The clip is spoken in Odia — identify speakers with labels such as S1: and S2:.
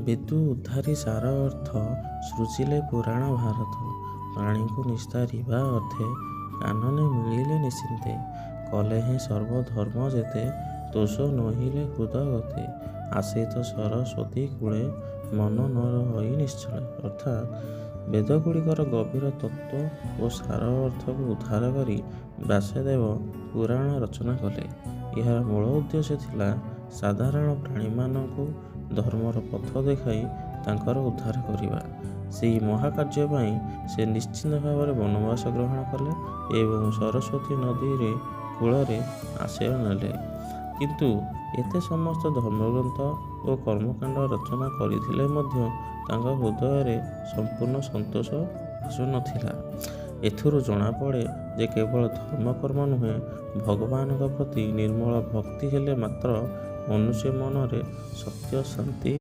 S1: ବେଦୁ ଉଦ୍ଧାରି ସାର ଅର୍ଥ ସୃଜିଲେ ପୁରାଣ ଭାରତ। ପ୍ରାଣୀଙ୍କୁ ନିସ୍ତାରିବା ଅର୍ଥେ କାନନେ ମିଳିଲେ ନିଶ୍ଚିନ୍ତେ। କଲେ ହିଁ ସର୍ବଧର୍ମ ଯେତେ ଦୋଷ ନୋହିଲେ ହୃଦ ଗତେ। ଆସିତ ସରସ୍ୱତୀ କୂଳେ ମନ ନ ରହି ନିଶ୍ଚଳେ। ଅର୍ଥାତ୍ ବେଦଗୁଡ଼ିକର ଗଭୀର ତତ୍ତ୍ୱ ଓ ସାର ଅର୍ଥକୁ ଉଦ୍ଧାର କରି ବ୍ୟାସଦେବ ପୁରାଣ ରଚନା କଲେ। ଏହାର ମୂଳ ଉଦ୍ଦେଶ୍ୟ ଥିଲା ସାଧାରଣ ପ୍ରାଣୀମାନଙ୍କୁ ଧର୍ମର ପଥ ଦେଖାଇ ତାଙ୍କର ଉଦ୍ଧାର କରିବା। ସେହି ମହାକାର୍ଯ୍ୟ ପାଇଁ ସେ ନିଶ୍ଚିନ୍ତ ଭାବରେ ବନବାସ ଗ୍ରହଣ କଲେ ଏବଂ ସରସ୍ୱତୀ ନଦୀରେ କୂଳରେ ଆଶ୍ରୟ ନେଲେ। କିନ୍ତୁ ଏତେ ସମସ୍ତ ଧର୍ମଗ୍ରନ୍ଥ ଓ କର୍ମକାଣ୍ଡ ରଚନା କରିଥିଲେ ମଧ୍ୟ ତାଙ୍କ ହୃଦୟରେ ସମ୍ପୂର୍ଣ୍ଣ ସନ୍ତୋଷ ଆସୁନଥିଲା। ଏଥିରୁ ଜଣାପଡ଼େ ଯେ କେବଳ ଧର୍ମକର୍ମ ନୁହେଁ, ଭଗବାନଙ୍କ ପ୍ରତି ନିର୍ମଳ ଭକ୍ତି ହେଲେ ମାତ୍ର ମନୁଷ୍ୟ ମନରେ ସତ୍ୟ, ଶାନ୍ତି